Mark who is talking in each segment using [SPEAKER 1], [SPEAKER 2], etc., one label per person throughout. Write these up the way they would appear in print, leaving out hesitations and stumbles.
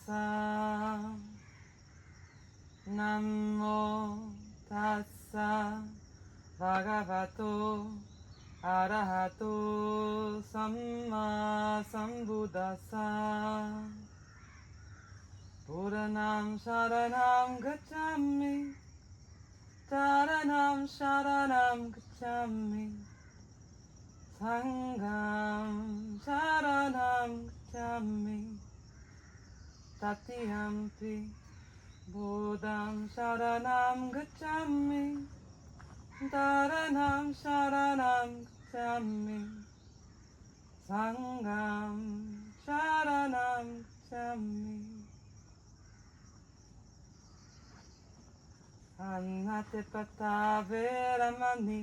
[SPEAKER 1] tassa. Namo tassa bhagavato arahato samma sambuddhassa. Buddhanam sharanam gacchami, taranam sharanam gacchami, sangham sharanam gacchami, tatiyampi buddham sharanam gacchami, taranam sharanam gacchami, sangham sharanam gacchami. Anatipata veramani,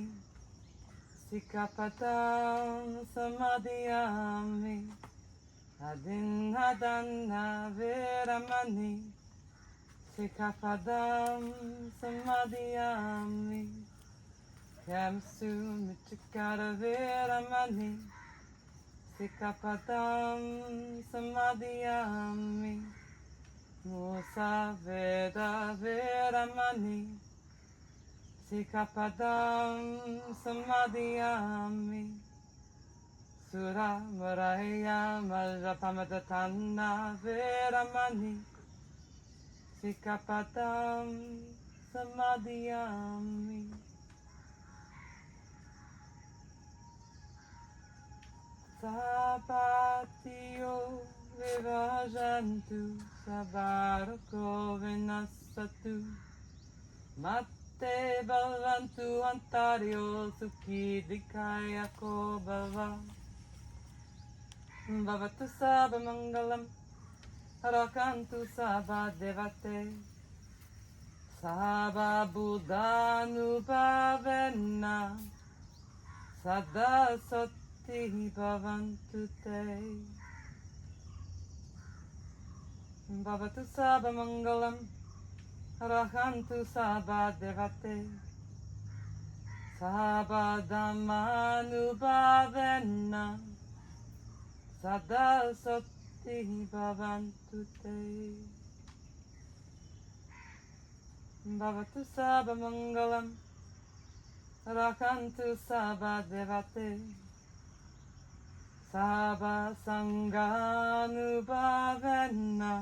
[SPEAKER 1] sikapadam samadhiyami, adinadana veramani, sikapadam samadhiyami, kamsu michikara veramani, sikapadam samadhiyami, Musa Veda Veramani, Sikapadam Samadhiyami, Sura Maraya Malapamadatana Veramani, Sikapadam Samadhiyami. Sapatiyo Vivajantu Sabarako Vinasatu Mate Bhavantu Antario Sukhi Dikayako Bhava Bhavatu Sabamangalam Rakantu Sabha Devate Sabha Buddhanubhavena Sada Sati Bhavantu Te Bhavatu Sabha Mangalam Rahantu Sabha Devate Sabha Dhammanubhavena Sada Sati Bhavantu Te Bhavatu Sabha Mangalam Rahantu Sabha Devate Sabha Sanghanubhavena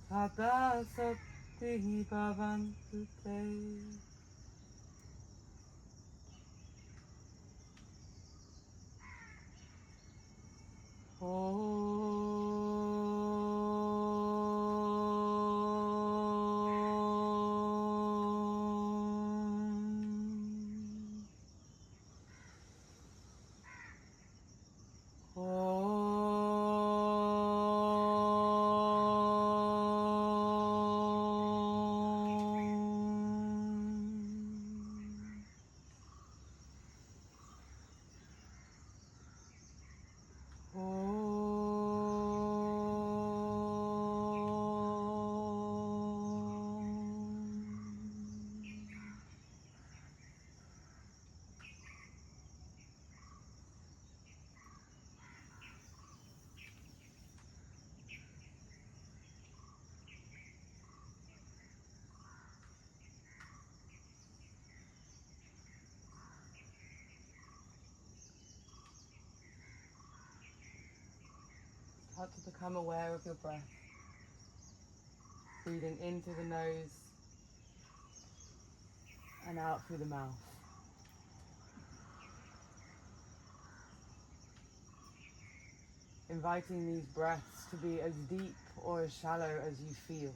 [SPEAKER 1] Sada Sati Bhavantu Te. Start to become aware of your breath, breathing in through the nose and out through the mouth. Inviting these breaths to be as deep or as shallow as you feel.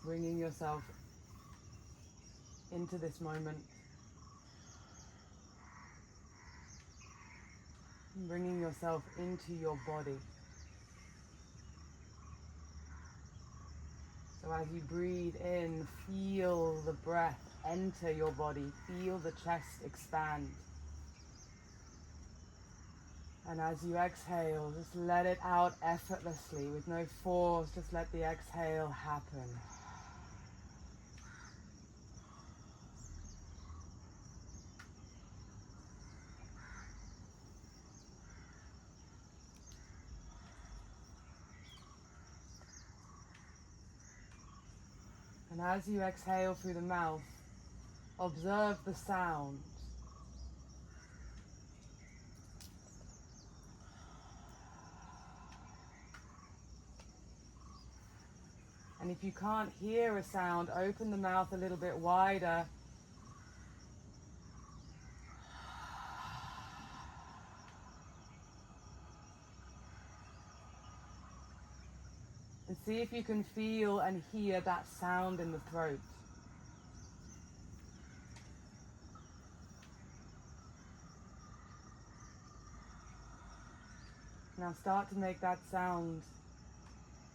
[SPEAKER 1] Bringing yourself into this moment, bringing yourself into your body. So as you breathe in, feel the breath enter your body, feel the chest expand. And as you exhale, just let it out effortlessly with no force, just let the exhale happen. And as you exhale through the mouth, observe the sound. And if you can't hear a sound, open the mouth a little bit wider. And see if you can feel and hear that sound in the throat. Now start to make that sound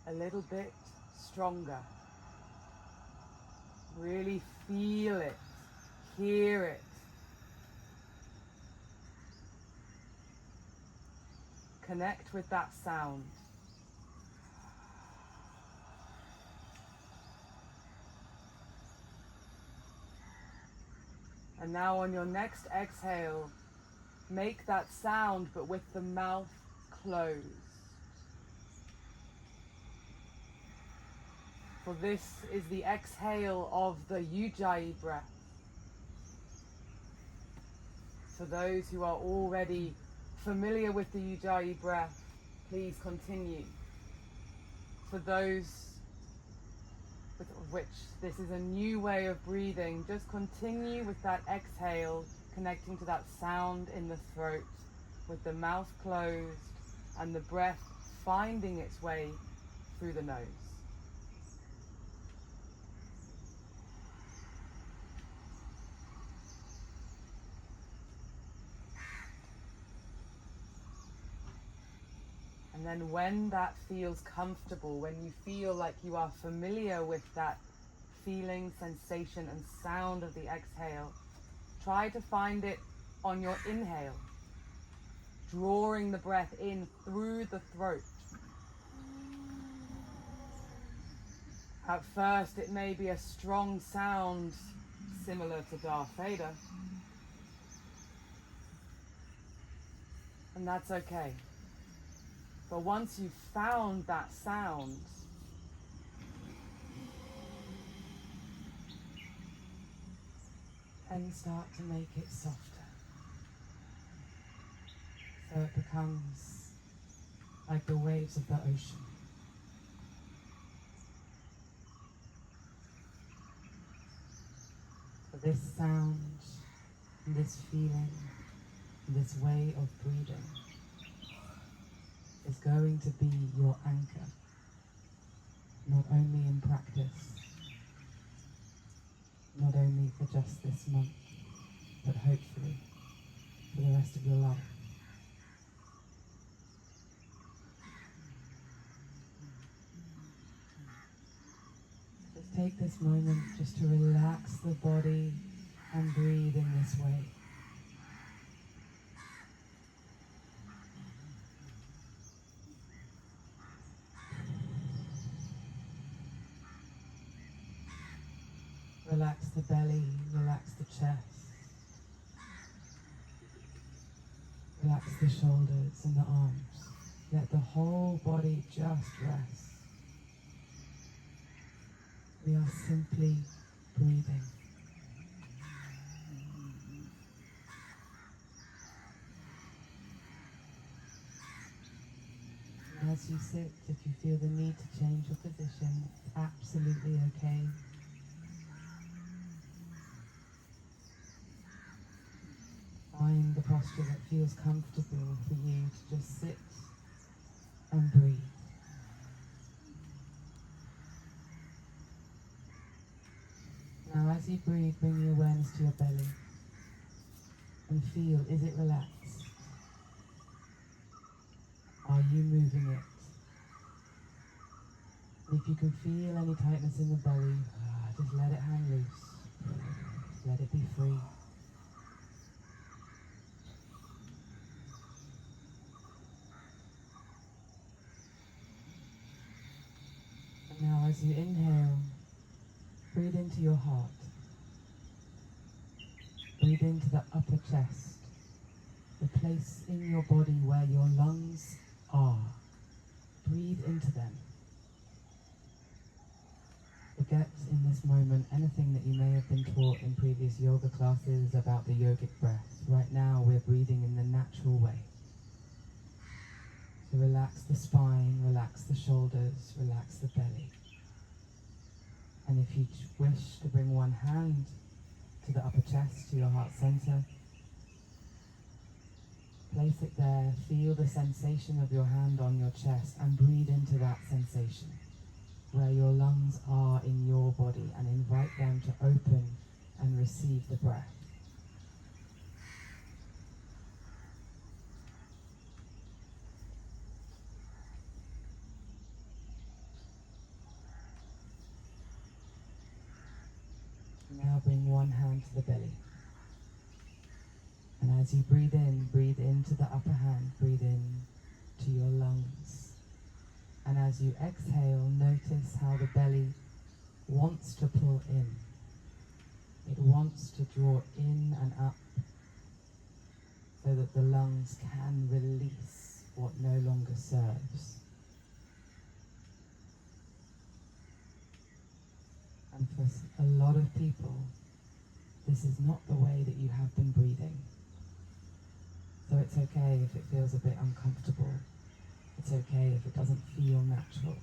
[SPEAKER 1] a little bit stronger. Really feel it, hear it. Connect with that sound. And now on your next exhale, make that sound but with the mouth closed. For this is the exhale of the Ujjayi breath. For those who are already familiar with the Ujjayi breath, please continue. For those with which this is a new way of breathing, just continue with that exhale, connecting to that sound in the throat, with the mouth closed and the breath finding its way through the nose. And then when that feels comfortable, when you feel like you are familiar with that feeling, sensation and sound of the exhale, try to find it on your inhale, drawing the breath in through the throat. At first it may be a strong sound similar to Darth Vader, and that's okay. But once you've found that sound, then start to make it softer. So it becomes like the waves of the ocean. So this sound, this feeling, this way of breathing is going to be your anchor, not only in practice, not only for just this month, but hopefully for the rest of your life. Just take this moment just to relax the body and breathe in this way. Relax the belly, relax the chest, relax the shoulders and the arms. Let the whole body just rest. We are simply breathing. And as you sit, if you feel the need to change your position, it's absolutely okay. Find the posture that feels comfortable for you to just sit and breathe. Now as you breathe, bring your awareness to your belly and feel, is it relaxed? Are you moving it? And if you can feel any tightness in the belly, just let it hang loose. Let it be free. Now as you inhale, breathe into your heart. Breathe into the upper chest, the place in your body where your lungs are. Breathe into them. Forget
[SPEAKER 2] in this moment anything that you may have been taught in previous yoga classes about the yogic breath. Right now we're breathing in the natural way. So relax the spine, relax the shoulders, relax the belly. And if you wish to bring one hand to the upper chest, to your heart center, place it there, feel the sensation of your hand on your chest and breathe into that sensation where your lungs are in your body and invite them to open and receive the breath. Now bring one hand to the belly. And as you breathe into the upper hand, breathe in to your lungs. And as you exhale, notice how the belly wants to pull in. It wants to draw in and up so that the lungs can release what no longer serves. And for a lot of people, this is not the way that you have been breathing. So it's okay if it feels a bit uncomfortable. It's okay if it doesn't feel natural.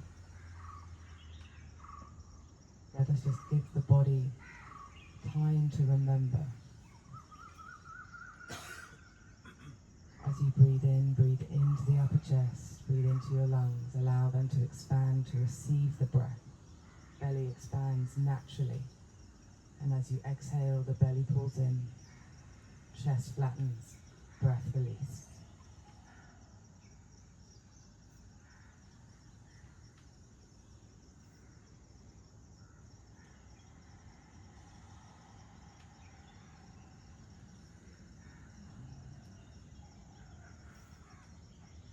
[SPEAKER 2] Let us just give the body time to remember. As you breathe into the upper chest, breathe into your lungs, allow them to expand to receive the breath. Belly expands naturally. And as you exhale, the belly pulls in, chest flattens, breath release.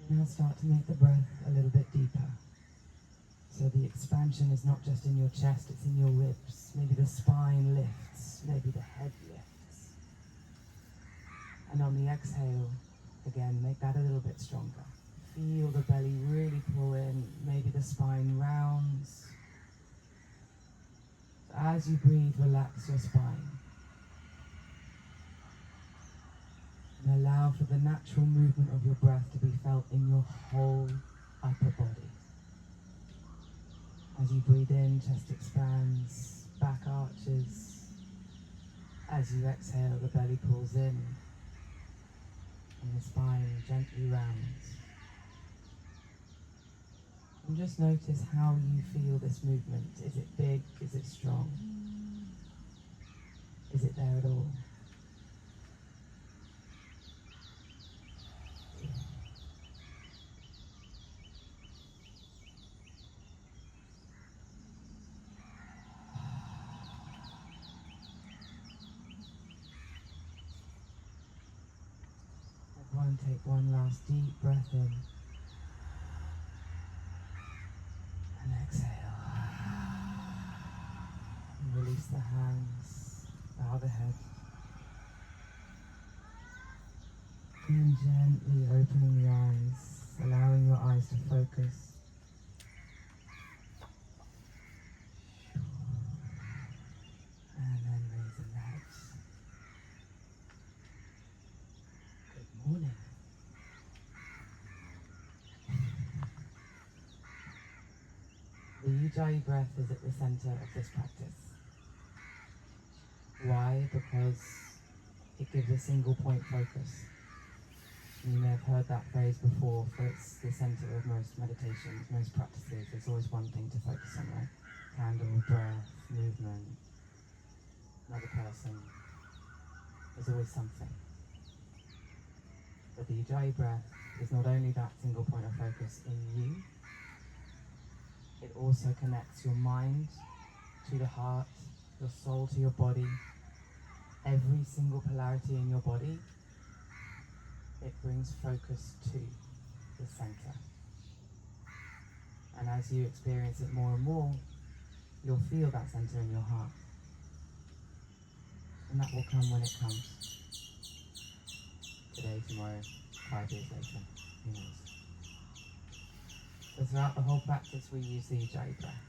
[SPEAKER 2] Now start to make the breath a little bit deeper. So the expansion is not just in your chest, it's in your ribs. Maybe the spine lifts, maybe the head lifts. And on the exhale, again, make that a little bit stronger. Feel the belly really pull in, maybe the spine rounds. So as you breathe, relax your spine. And allow for the natural movement of your breath to be felt in your whole upper body. As you breathe in, chest expands, back arches. As you exhale, the belly pulls in and the spine gently rounds. And just notice how you feel this movement. Is it big? Is it strong? Is it there at all? Everyone take one last deep breath in. And exhale. And release the hands, bow the head. And gently opening the eyes, allowing your eyes to focus. And then raising the head. Good morning. The Ujjayi breath is at the center of this practice. Why? Because it gives a single point focus. You may have heard that phrase before, for it's the center of most meditations, most practices. There's always one thing to focus on, right? Candle, breath, movement, another person. There's always something. But the Ujjayi breath is not only that single point of focus in you, it also connects your mind to the heart, your soul to your body, every single polarity in your body. It brings focus to the center. And as you experience it more and more, you'll feel that center in your heart. And that will come when it comes. Today, tomorrow, 5 years later, who knows. So throughout the whole practice we use the Ujjayi breath.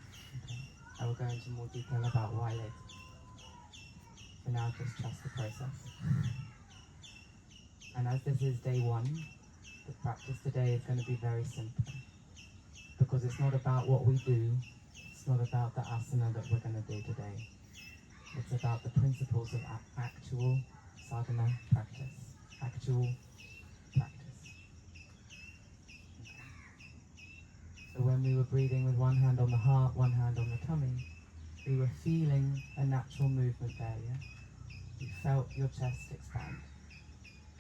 [SPEAKER 2] Okay? I will go into more detail about why later. For now, just trust the process. And as this is day one, the practice today is going to be very simple. Because it's not about what we do, it's not about the asana that we're going to do today. It's about the principles of actual sadhana practice. Actual practice. Okay. So when we were breathing with one hand on the heart, one hand on the tummy, we were feeling a natural movement there, yeah? You felt your chest expand.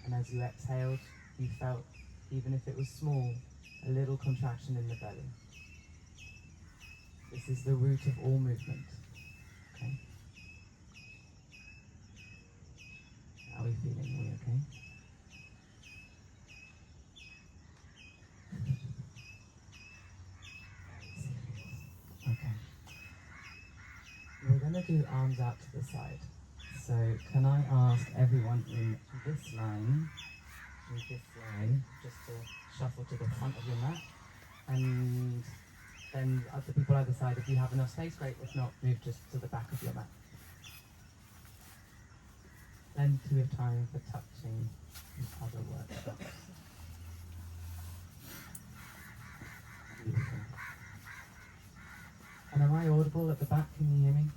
[SPEAKER 2] And as you exhaled, you felt, even if it was small, a little contraction in the belly. This is the root of all movement. Okay? How are we feeling? Are we okay? Okay. We're going to do arms out to the side. So can I ask everyone in this line, just to shuffle to the front of your mat, and then the people either side, if you have enough space, great. If not, move just to the back of your mat. Plenty of time for touching and other workshops. Beautiful. And am I audible at the back? Can you hear me?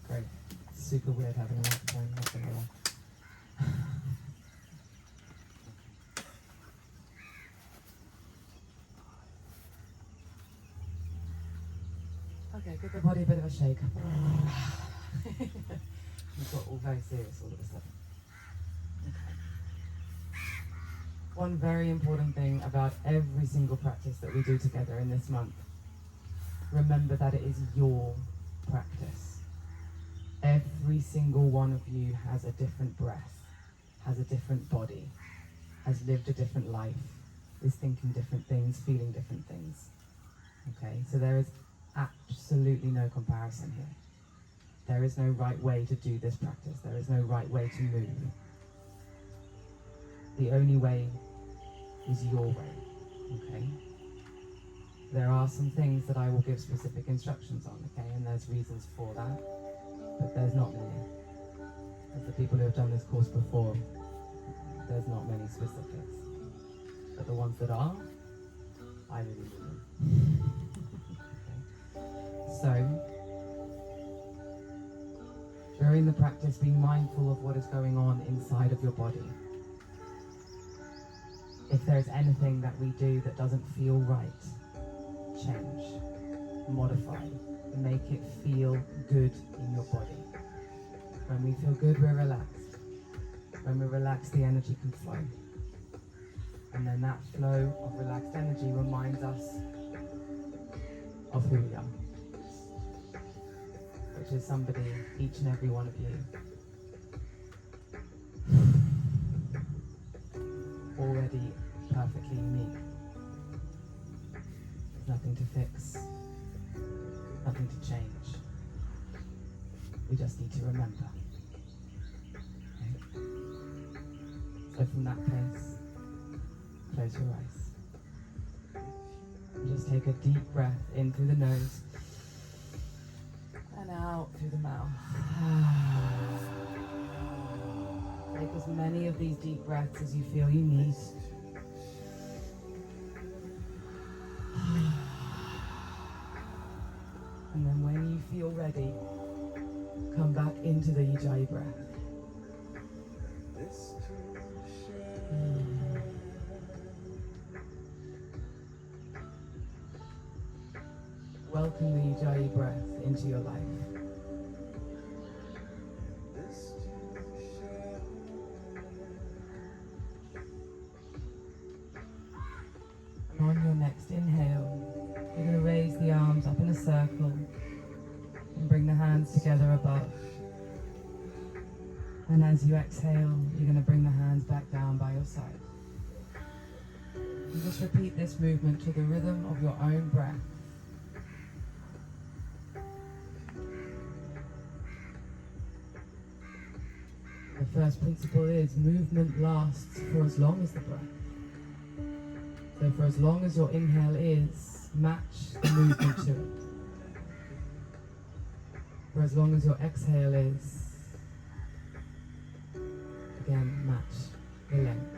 [SPEAKER 2] Great. It's super weird having a microphone, not gonna lie. Okay, give the body a bit of a shake. We've got all very serious all of a sudden. Okay. One very important thing about every single practice that we do together in this month, remember that it is your practice. Every single one of you has a different breath, has a different body, has lived a different life, is thinking different things, feeling different things. Okay, so there is absolutely no comparison here. There is no right way to do this practice. There is no right way to move. The only way is your way, okay? There are some things that I will give specific instructions on, okay? And there's reasons for that, but there's not many. As the people who have done this course before, there's not many specifics. But the ones that are, I really need them. Okay. So, during the practice, be mindful of what is going on inside of your body. If there's anything that we do that doesn't feel right, change, modify, make it feel good in your body. When we feel good, we're relaxed. When we're relaxed, the energy can flow. And then that flow of relaxed energy reminds us of who we are, which is somebody, each and every one of you, already perfectly unique. There's nothing to fix, nothing to change. We just need to remember. Okay? So from that place, close your eyes. And just take a deep breath in through the nose and out through the mouth. Take as many of these deep breaths as you feel you need. And then when you feel ready, come back into the Ujjayi breath. Welcome the Ujjayi breath into your life. And on your next inhale, you're going to raise the arms up in a circle and bring the hands together above. And as you exhale, you're going to bring the hands back down by your side. And just repeat this movement to the rhythm of your own breath. The first principle is movement lasts for as long as the breath. So for as long as your inhale is, match the movement to it. for as long as your exhale is. Again, match the length.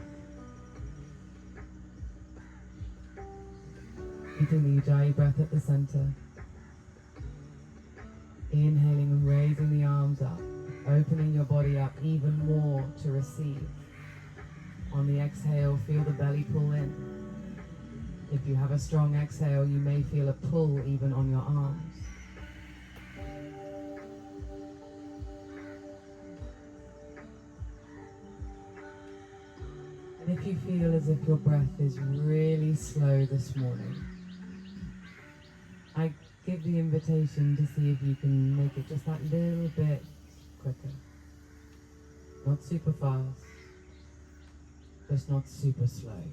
[SPEAKER 2] Keeping the Ujjayi breath at the center. Inhaling and raising the arms up, opening your body up even more to receive. On the exhale, feel the belly pull in. If you have a strong exhale, you may feel a pull even on your arms. And if you feel as if your breath is really slow this morning, I give the invitation to see if you can make it just that little bit quicker. Not super fast, just not super slow.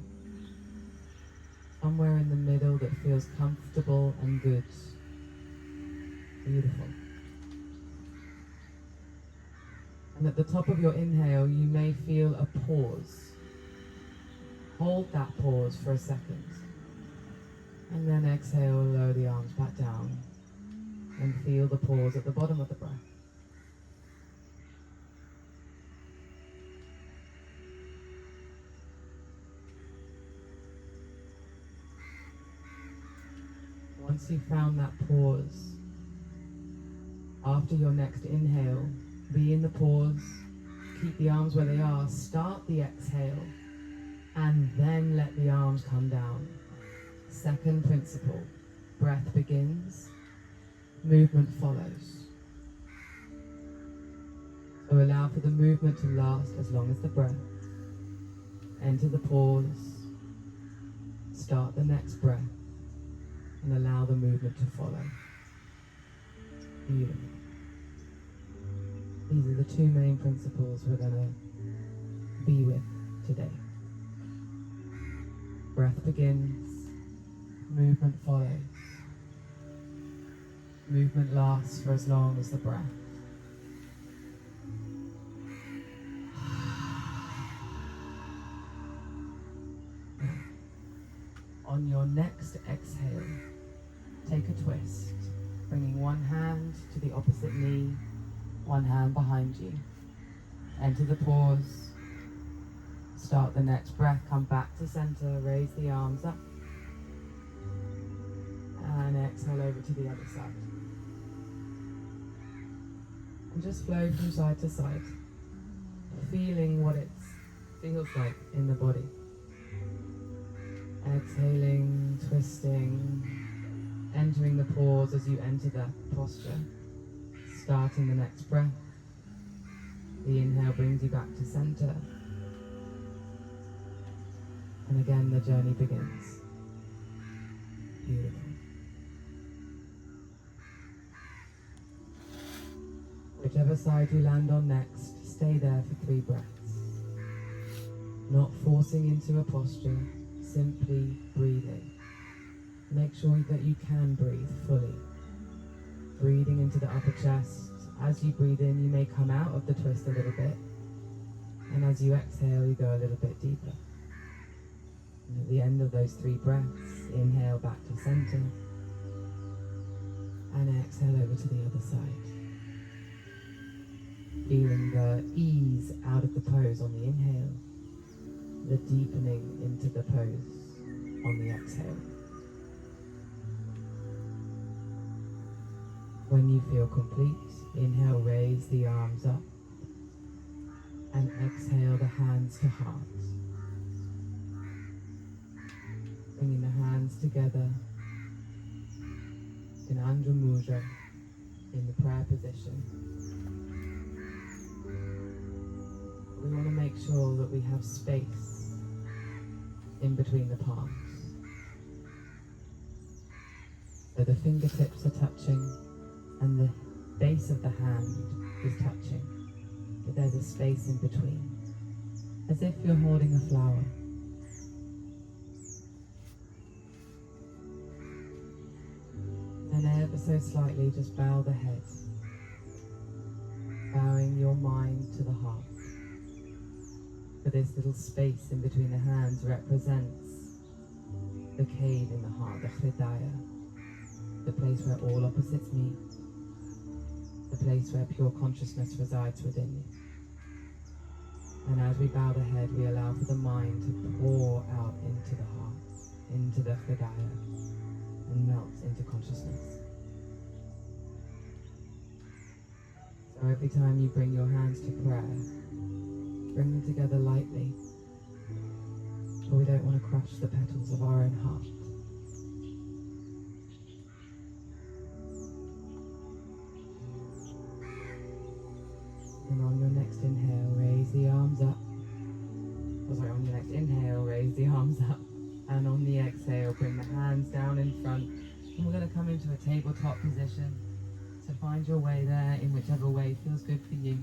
[SPEAKER 2] Somewhere in the middle that feels comfortable and good. Beautiful. And at the top of your inhale, you may feel a pause. Hold that pause for a second. And then exhale, lower the arms back down. And feel the pause at the bottom of the breath. Once you've found that pause, after your next inhale, be in the pause, keep the arms where they are, start the exhale, and then let the arms come down. Second principle, breath begins, movement follows. So allow for the movement to last as long as the breath. Enter the pause, start the next breath, and allow the movement to follow. Beautiful. These are the two main principles we're going to be with today. Breath begins, movement follows. Movement lasts for as long as the breath. On your next exhale, take a twist, bringing one hand to the opposite knee, one hand behind you. Enter the pause. Start the next breath, come back to center, raise the arms up, and exhale over to the other side. And just flow from side to side, feeling what it feels like in the body. Exhaling, twisting, entering the pause as you enter that posture. Starting the next breath. The inhale brings you back to center. And again, the journey begins. Beautiful. Whichever side you land on next, stay there for 3 breaths. Not forcing into a posture, simply breathing. Make sure that you can breathe fully. Breathing into the upper chest. As you breathe in, you may come out of the twist a little bit. And as you exhale, you go a little bit deeper. And at the end of those 3 breaths, inhale back to center. And exhale over to the other side. Feeling the ease out of the pose on the inhale. The deepening into the pose on the exhale. When you feel complete, inhale, raise the arms up, and exhale the hands to heart. Bringing the hands together in Andhra Mudra, in the prayer position. We want to make sure that we have space in between the palms. So the fingertips are touching and the base of the hand is touching, but there's a space in between, as if you're holding a flower. And ever so slightly just bow the head, bowing your mind to the heart. For this little space in between the hands represents the cave in the heart, the Hridaya, the place where all opposites meet. the place where pure consciousness resides within you. And as we bow the head, we allow for the mind to pour out into the heart, into the Hridaya, and melt into consciousness. So every time you bring your hands to prayer, bring them together lightly, for we don't want to crush the petals of our own heart. And on your next inhale, raise the arms up. On your next inhale, raise the arms up. And on the exhale, bring the hands down in front. And we're going to come into a tabletop position. So find your way there in whichever way feels good for you.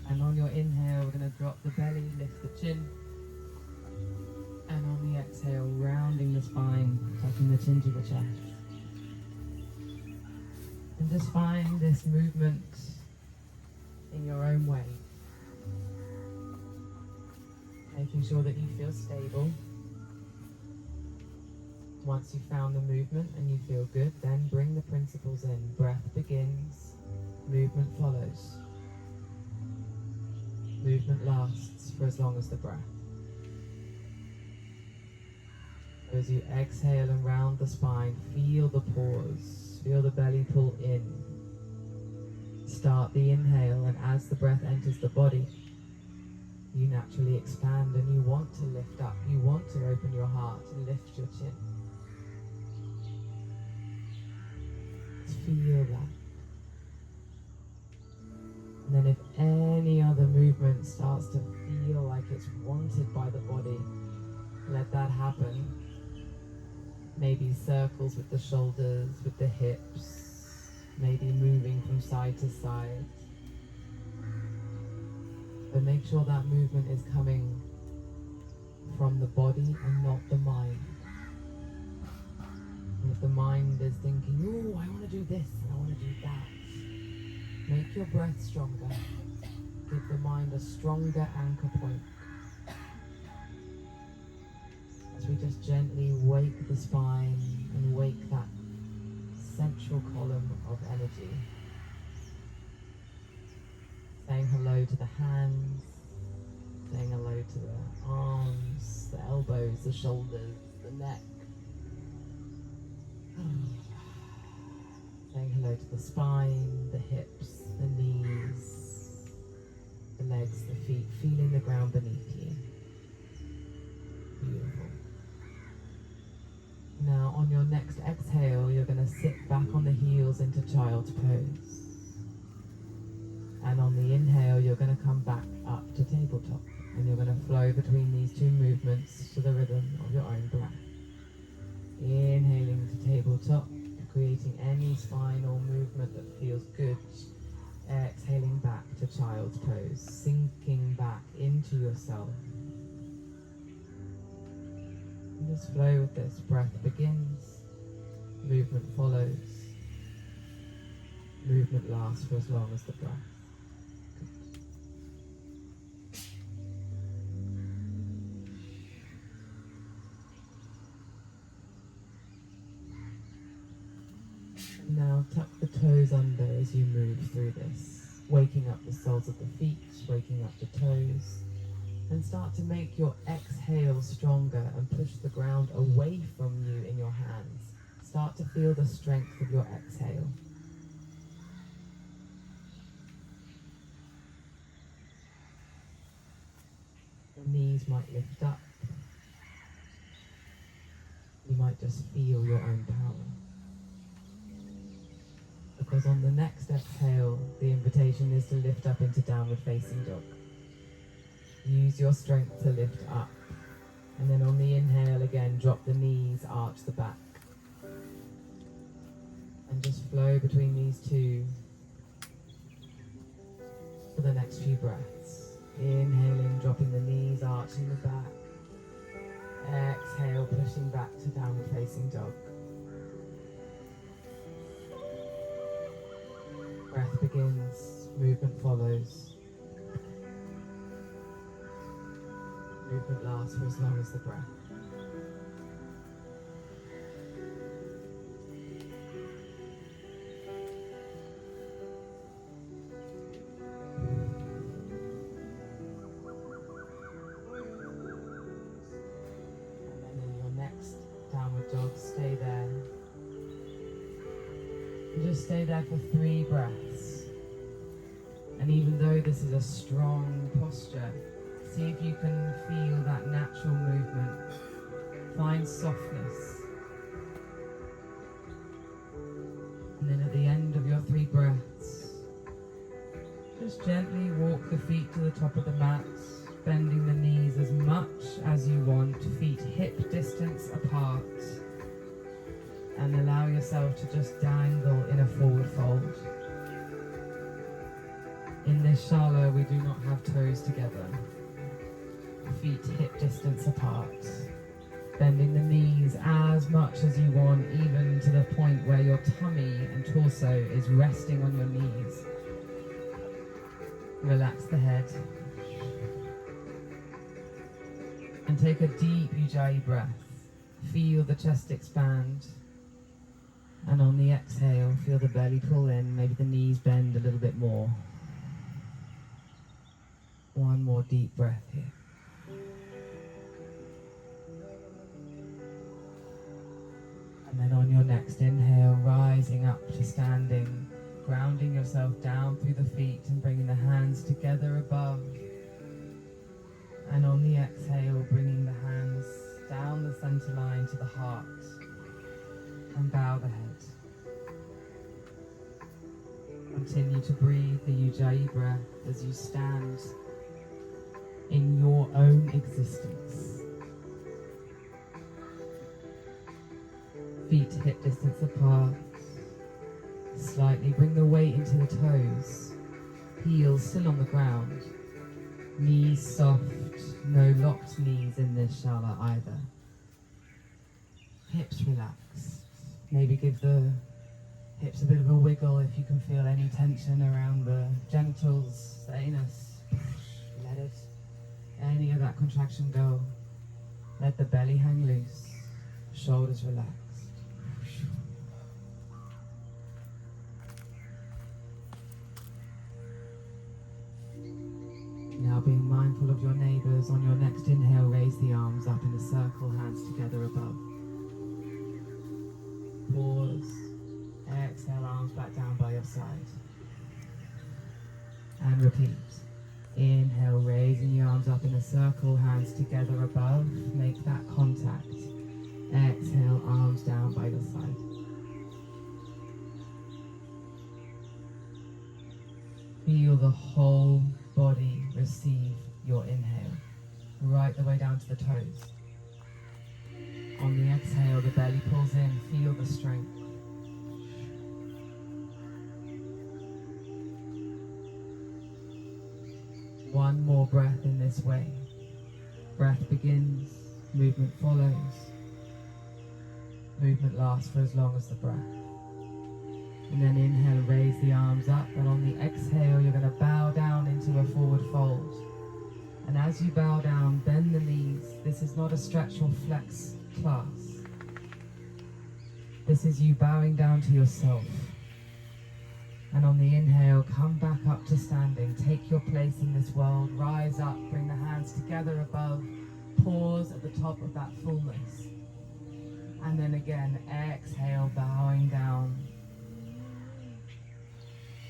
[SPEAKER 2] And on your inhale, we're going to drop the belly, lift the chin. And on the exhale, rounding the spine, tucking the chin to the chest. And just find this movement in your own way. Making sure that you feel stable. Once you've found the movement and you feel good, then bring the principles in. Breath begins, movement follows. Movement lasts for as long as the breath. As you exhale and round the spine, feel the pause, feel the belly pull in. Start the inhale, and as the breath enters the body, you naturally expand and you want to lift up, you want to open your heart and lift your chin. Feel that. And then if any other movement starts to feel like it's wanted by the body, let that happen. Maybe circles with the shoulders, with the hips, maybe moving from side to side. But make sure that movement is coming from the body and not the mind. And if the mind is thinking, oh, I want to do this and I want to do that, make your breath stronger. Give the mind a stronger anchor point. As we just gently wake the spine and wake that central column of energy. Saying hello to the hands, saying hello to the arms, the elbows, the shoulders, the neck. Saying hello to the spine, the hips, the knees, the legs, the feet, feeling the ground beneath you. Beautiful. Now on your next exhale, you're going to sit back on the heels into child's pose. And on the inhale, you're going to come back up to tabletop. And you're going to flow between these two movements to the rhythm of your own breath. Inhaling to tabletop, creating any spinal movement that feels good. Exhaling back to child's pose, sinking back into yourself. And just flow with this. Breath begins, movement follows. Movement lasts for as long as the breath. Now tuck the toes under as you move through this, waking up the soles of the feet, waking up the toes, and start to make your exhale stronger and push the ground away from you in your hands. Start to feel the strength of your exhale. The knees might lift up. You might just feel your own power. Because on the next exhale, the invitation is to lift up into downward facing dog. Use your strength to lift up. And then on the inhale again, drop the knees, arch the back. And just flow between these two for the next few breaths. Inhaling, dropping the knees, arching the back. Exhale, pushing back to downward facing dog. Breath begins, movement follows. Movement lasts for as long as the breath. dog, stay there. And just stay there for 3 breaths. And even though this is a strong posture, see if you can feel that natural movement. Find softness. And then at the end of your 3 breaths, just gently walk the feet to the top of the mat, bending the knees as much as you want, feet hip distance apart. And allow yourself to just dangle in a forward fold. In this shala, we do not have toes together. Feet hip distance apart. Bending the knees as much as you want, even to the point where your tummy and torso is resting on your knees. Relax the head. And take a deep Ujjayi breath. Feel the chest expand. And on the exhale, feel the belly pull in, maybe the knees bend a little bit more. One more deep breath here. And then on your next inhale, rising up to standing, grounding yourself down through the feet and bringing the hands together above. And on the exhale, bringing the hands down the center line to the heart. And bow the head. Continue to breathe the Ujjayi breath as you stand in your own existence. Feet hip distance apart. Slightly bring the weight into the toes. Heels still on the ground. Knees soft. No locked knees in this shala either. Hips relaxed. Maybe give the hips a bit of a wiggle if you can feel any tension around the genitals, the anus. Let it, any of that contraction go. Let the belly hang loose, shoulders relaxed. Now being mindful of your neighbours, on your next inhale, raise the arms up in a circle, hands together above. Pause. Exhale, arms back down by your side. And repeat. Inhale, raising the arms up in a circle, hands together above. Make that contact. Exhale, arms down by your side. Feel the whole body receive your inhale, right the way down to the toes. On the exhale, the belly pulls in, feel the strength. One more breath in this way. Breath begins, movement follows. Movement lasts for as long as the breath. And then inhale, raise the arms up, and on the exhale, you're going to bow down into a forward fold. And as you bow down, bend the knees. This is not a stretch or flex class. This is you bowing down to yourself. And on the inhale, come back up to standing. Take your place in this world. Rise up, bring the hands together above. Pause at the top of that fullness. And then again, exhale, bowing down.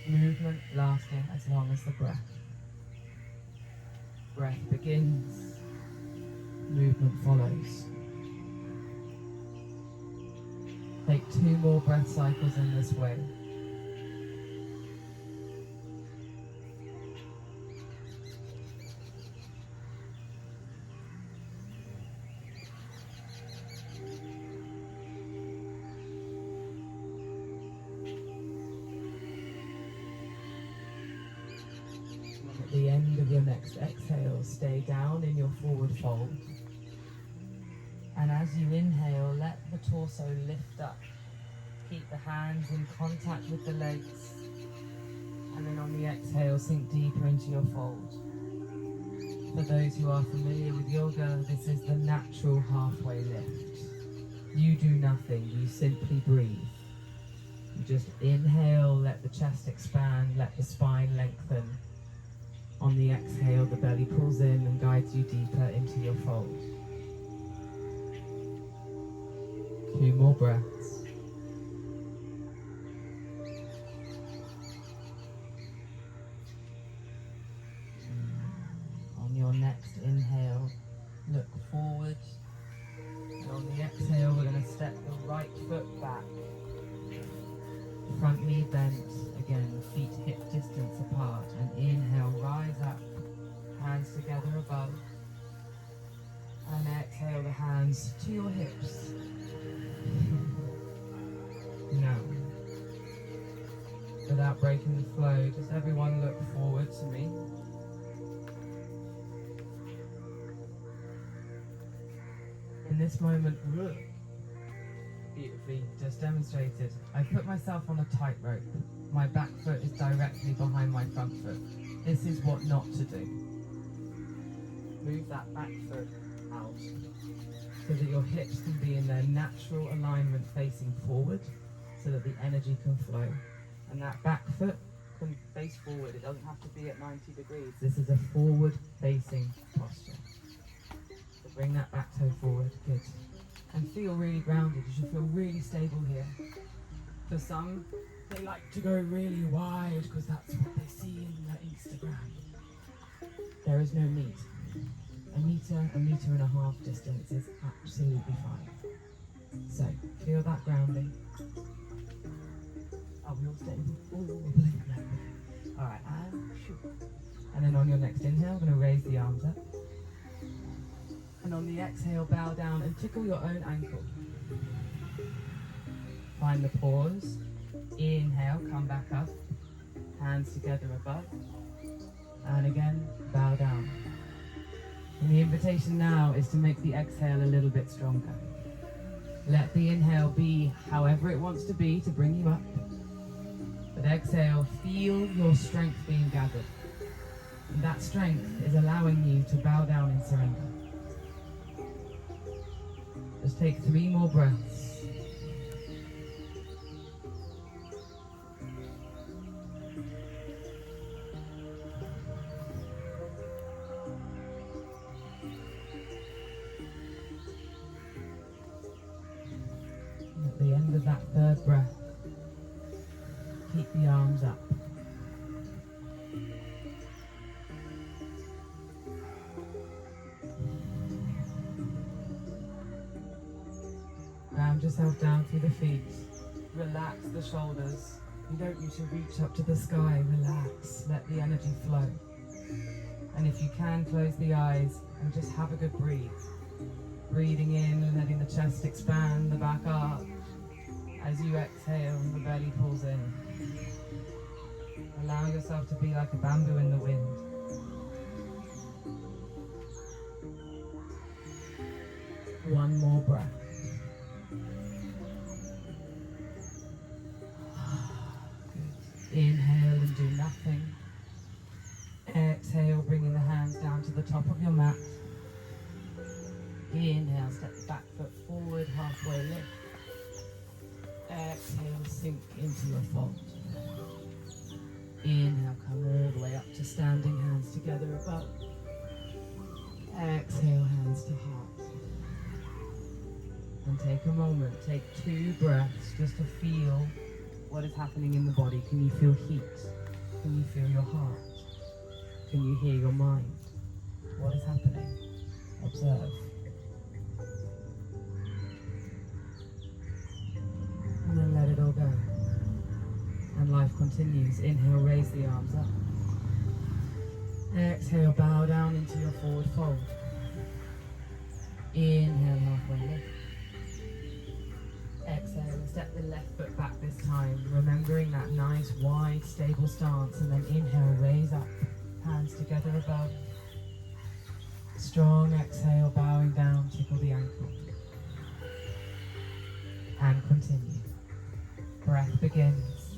[SPEAKER 2] Movement lasting as long as the breath. Breath begins. Movement follows. Take 2 more breath cycles in this way. At the end of your next exhale, stay down in your forward fold. And as you inhale, let the torso lift up. Keep the hands in contact with the legs. And then on the exhale, sink deeper into your fold. For those who are familiar with yoga, this is the natural halfway lift. You do nothing, you simply breathe. You just inhale, let the chest expand, let the spine lengthen. On the exhale, the belly pulls in and guides you deeper into your fold. 2 more breaths. On your next inhale, look forward. And on the exhale, we're going to step the right foot back. Front knee bent, again, feet hip distance apart. And inhale, rise up, hands together above. And exhale the hands to your hips. Now, without breaking the flow, just everyone look forward to me. In this moment, beautifully just demonstrated, I put myself on a tightrope. My back foot is directly behind my front foot. This is what not to do. Move that back foot out so that your hips can be in their natural alignment facing forward so that the energy can flow. And that back foot can face forward. It doesn't have to be at 90 degrees. This is a forward facing posture. So bring that back toe forward. Good. And feel really grounded. You should feel really stable here. For some, they like to go really wide because that's what they see in their Instagram. There is no need. A meter and a half distance is absolutely fine. So, feel that grounding. Are we all stable? Alright, and shoot. And then on your next inhale, we're going to raise the arms up. And on the exhale, bow down and tickle your own ankle. Find the pause. Inhale, come back up. Hands together above. And again, bow down. And the invitation now is to make the exhale a little bit stronger. Let the inhale be however it wants to be to bring you up. But exhale, feel your strength being gathered. And that strength is allowing you to bow down in surrender. Just take 3 more breaths. At the end of that 3rd breath, keep the arms up. Ground yourself down through the feet. Relax the shoulders. You don't need to reach up to the sky. Relax. Let the energy flow. And if you can, close the eyes and just have a good breathe. Breathing in and letting the chest expand, the back arch. As you exhale, the belly pulls in. Allow yourself to be like a bamboo in the wind. One more breath. Good. Inhale and do nothing. Exhale, bringing the hands down to the top of your mat. Inhale, step the back foot forward, halfway lift. Exhale, sink into your fold. Inhale, come all the way up to standing, hands together above. Exhale, hands to heart. And take a moment, take 2 breaths just to feel what is happening in the body. Can you feel heat? Can you feel your heart? Can you hear your mind? What is happening? Observe. And then let it all go. And life continues. Inhale, raise the arms up. Exhale, bow down into your forward fold. Inhale, halfway lift. Exhale, step the left foot back this time, remembering that nice, wide, stable stance. And then inhale, raise up. Hands together above. Strong exhale, bowing down, tickle the ankle. And continue. Breath begins.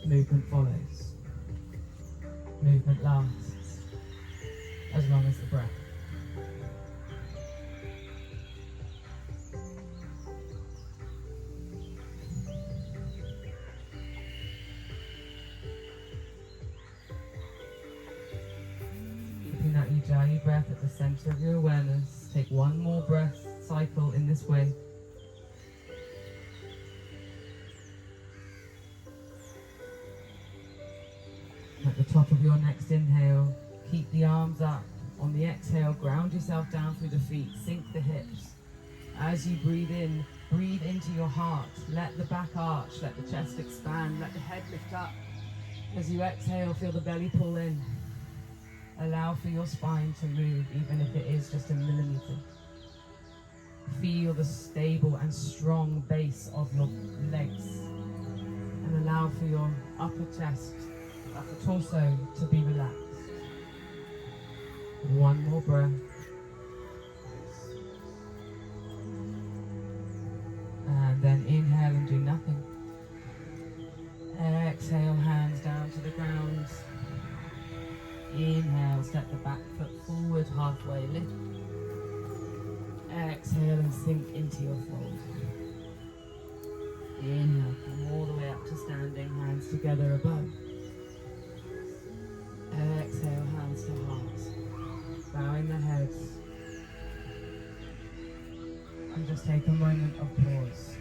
[SPEAKER 2] Movement follows. Movement lasts. As long as the breath. Keeping that Ujjayi breath at the center of your awareness. Take 1 more breath cycle in this way. top of your next inhale, keep the arms up. On the exhale, ground yourself down through the feet, sink the hips. As you breathe in, breathe into your heart. Let the back arch, let the chest expand, let the head lift up. As you exhale, feel the belly pull in. Allow for your spine to move, even if it is just a millimeter. Feel the stable and strong base of your legs. And allow for your upper chest, upper torso to be relaxed. One more breath. And then inhale and do nothing. Exhale, hands down to the ground. Inhale, step the back foot forward, halfway lift. Exhale and sink into your fold. Inhale, come all the way up to standing, hands together above. Exhale, hands to heart. Bowing the head. And just take a moment of pause.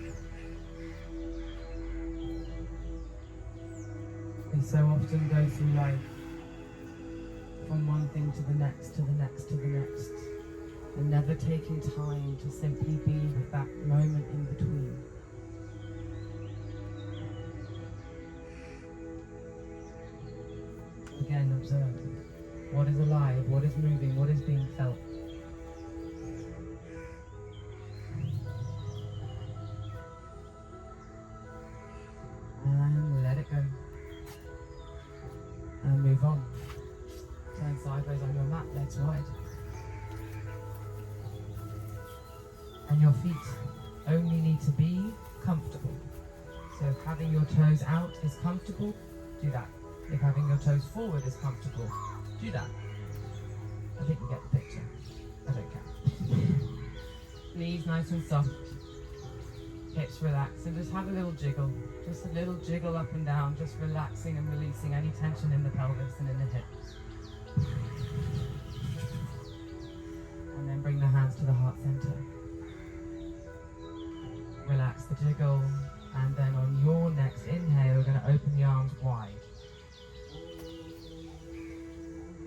[SPEAKER 2] We so often go through life from one thing to the next, to the next, to the next, and never taking time to simply be with that moment in between. Again, observe what is alive, what is moving, what is being felt. And let it go. And move on. Turn sideways on your mat, legs wide. And your feet only need to be comfortable. So if having your toes out is comfortable, do that. If having your toes forward is comfortable, do that. I think you get the picture. I don't care. Knees nice and soft. Hips relax, and just have a little jiggle. Just a little jiggle up and down, just relaxing and releasing any tension in the pelvis and in the hips. And then bring the hands to the heart center. Relax the jiggle, and then on your next inhale, you're going to open the arms wide.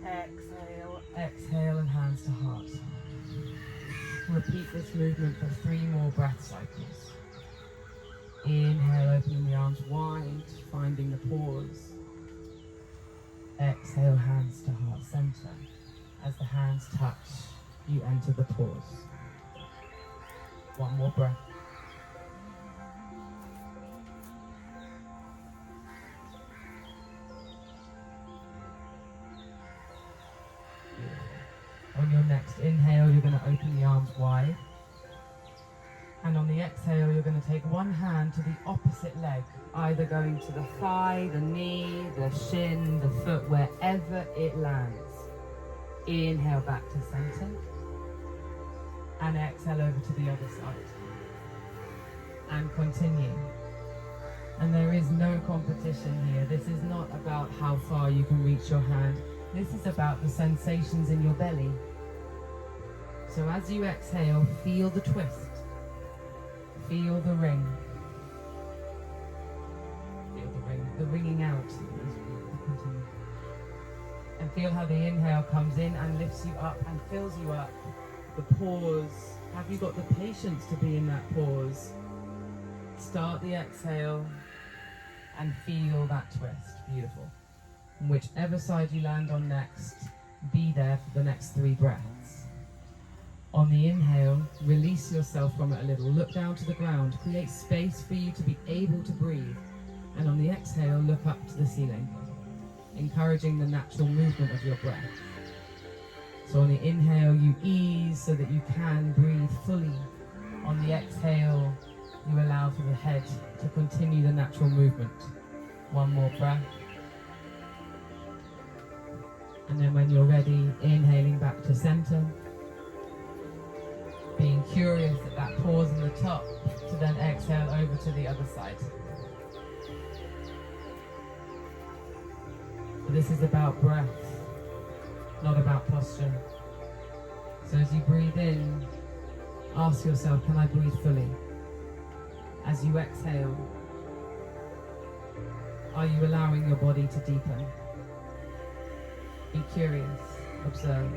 [SPEAKER 2] Exhale, exhale, and hands to heart. Repeat this movement for 3 more breath cycles. Inhale, opening the arms wide, finding the pause. Exhale, hands to heart center. As the hands touch, you enter the pause. 1 more breath. On your next inhale, you're going to open the arms wide. And on the exhale, you're going to take one hand to the opposite leg, either going to the thigh, the knee, the shin, the foot, wherever it lands. Inhale back to center. And exhale over to the other side. And continue. And there is no competition here. This is not about how far you can reach your hand. This is about the sensations in your belly. So as you exhale, feel the twist. Feel the ring. Feel the ring. The ringing out. Continue. And feel how the inhale comes in and lifts you up and fills you up. The pause. Have you got the patience to be in that pause? Start the exhale and feel that twist. Beautiful. And whichever side you land on next, be there for the next 3 breaths. On the inhale, release yourself from it a little. Look down to the ground. Create space for you to be able to breathe. And on the exhale, look up to the ceiling, encouraging the natural movement of your breath. So on the inhale, you ease so that you can breathe fully. On the exhale, you allow for the head to continue the natural movement. 1 more breath. And then when you're ready, inhaling back to center. Being curious at that pause in the top to then exhale over to the other side. So this is about breath, not about posture. So as you breathe in, ask yourself, can I breathe fully? As you exhale, are you allowing your body to deepen? Be curious, observe.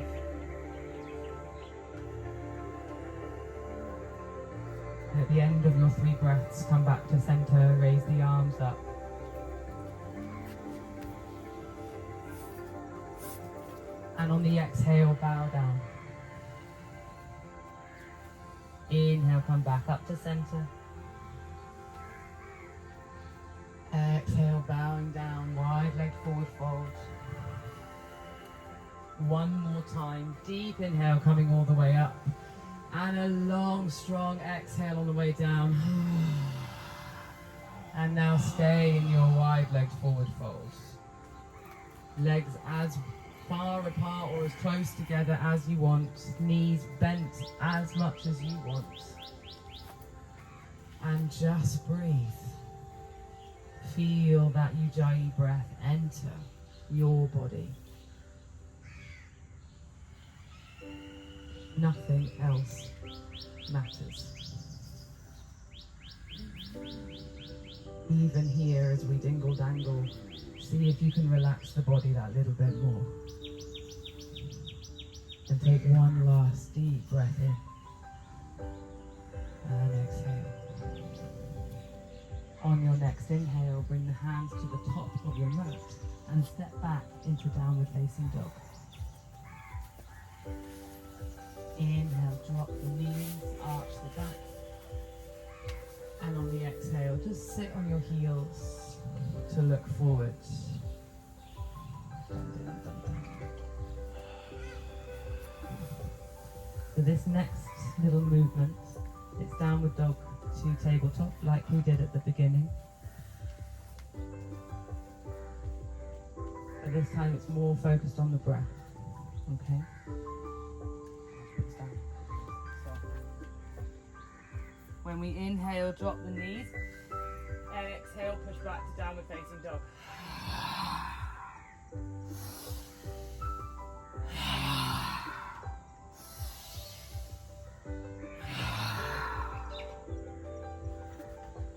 [SPEAKER 2] And at the end of your 3 breaths, come back to center, raise the arms up. And on the exhale, bow down. Inhale, come back up to center. Exhale, bowing down, wide leg forward fold. One more time, deep inhale coming all the way up. And a long, strong exhale on the way down. And now stay in your wide legged forward fold. Legs as far apart or as close together as you want. Knees bent as much as you want. And just breathe. Feel that Ujjayi breath enter your body. Nothing else matters. Even here as we dingle dangle, see if you can relax the body that little bit more. And take one last deep breath in. And exhale. On your next inhale, bring the hands to the top of your mat and step back into downward facing dog. Inhale, drop the knees, arch the back. And on the exhale, just sit on your heels to look forward. For this next little movement, it's downward dog to tabletop like we did at the beginning. But this time it's more focused on the breath. Okay? When we inhale, drop the knees. And exhale, push back to downward facing dog.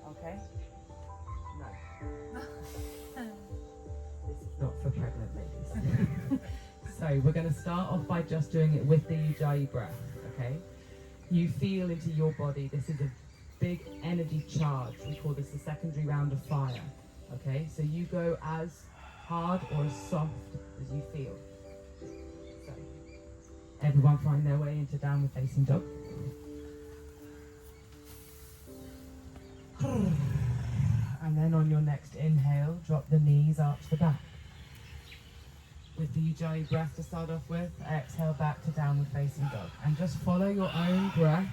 [SPEAKER 2] Okay? No. This is not for pregnant ladies. So we're going to start off by just doing it with the Ujjayi breath, okay? You feel into your body. This is a big energy charge. We call this the secondary round of fire, okay? So you go as hard or as soft as you feel. So everyone find their way into downward facing dog. And then on your next inhale, drop the knees, arch the back. With the Ujjayi breath to start off with, exhale back to downward facing dog. And just follow your own breath.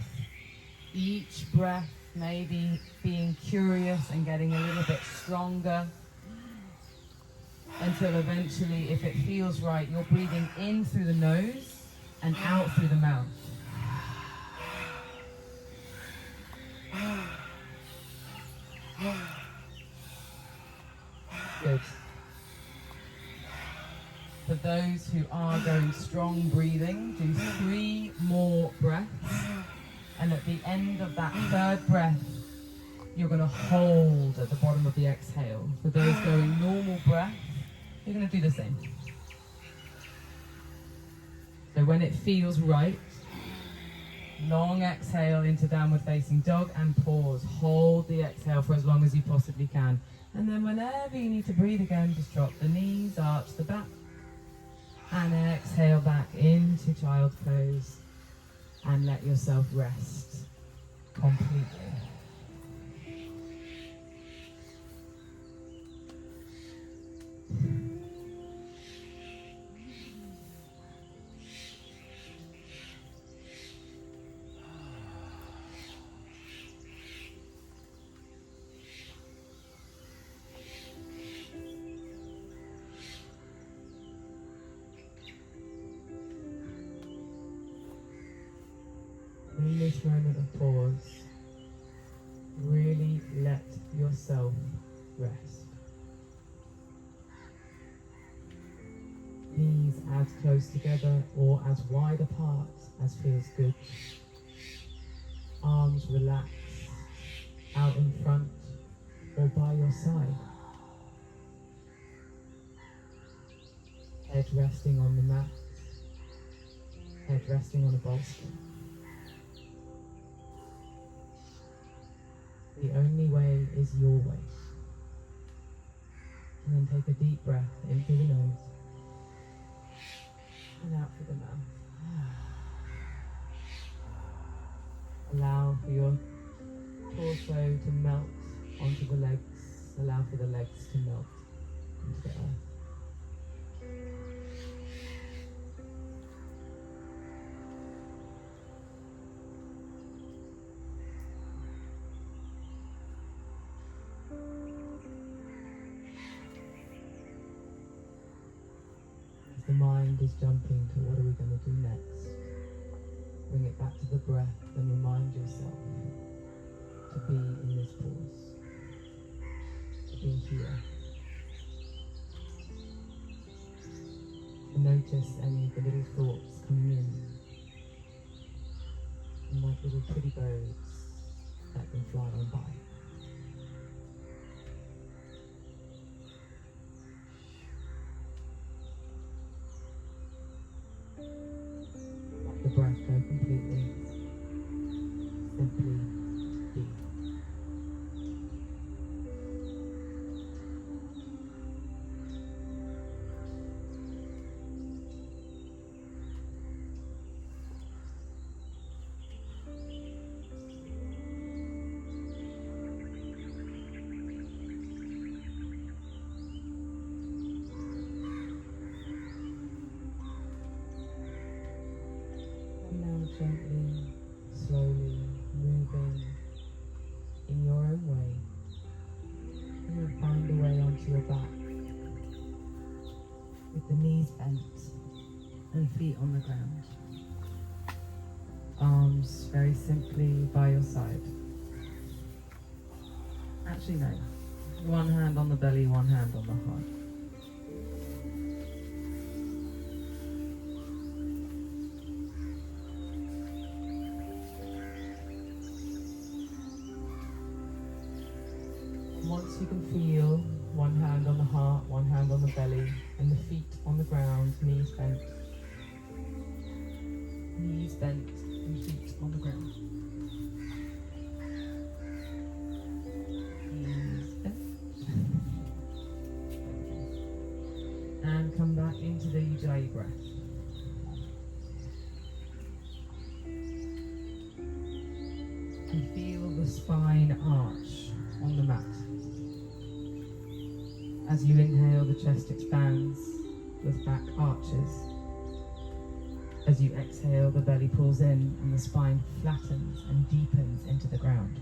[SPEAKER 2] Each breath maybe being curious and getting a little bit stronger until eventually, if it feels right, you're breathing in through the nose and out through the mouth. Good. For those who are going strong breathing, do 3 more breaths. And at the end of that 3rd breath, you're going to hold at the bottom of the exhale. For those going normal breath, you're going to do the same. So when it feels right, long exhale into downward facing dog and pause. Hold the exhale for as long as you possibly can. And then whenever you need to breathe again, just drop the knees, arch the back. And exhale back into child's pose. And let yourself rest completely. In this moment of pause, really let yourself rest. Knees as close together or as wide apart as feels good. Arms relaxed, out in front or by your side. Head resting on the mat, head resting on a bolster. The only way is your way. And then take a deep breath in through the nose and out through the mouth. Allow for your torso to melt onto the legs. Allow for the legs to melt into the earth. As the mind is jumping to what are we going to do next, bring it back to the breath and remind yourself to be in this pause, to be here, to notice any of the little thoughts coming in, and like little pretty birds that can fly on by. Let the breath go completely. Simply be. And now gently, slowly moving in your own way, you'll find a way onto your back with the knees bent and feet on the ground. Arms very simply by your side. Actually no, one hand on the belly, one hand on the heart. Once you can feel one hand on the heart, one hand on the belly, and the feet on the ground, knees bent, and feet on the ground. Knees bent. And come back into the Ujjayi breath. And feel the spine arch on the mat. As you inhale, the chest expands, the back arches. As you exhale, the belly pulls in and the spine flattens and deepens into the ground.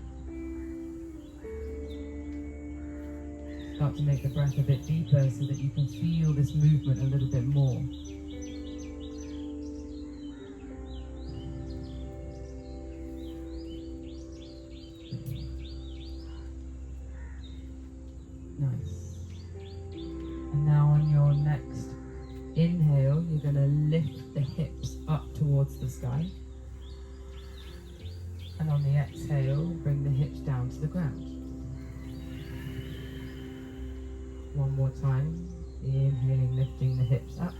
[SPEAKER 2] Start to make the breath a bit deeper so that you can feel this movement a little bit more. Nice. And now on your next inhale, you're going to lift the hips up towards the sky. And on the exhale, bring the hips down to the ground. One more time. Inhaling, lifting the hips up.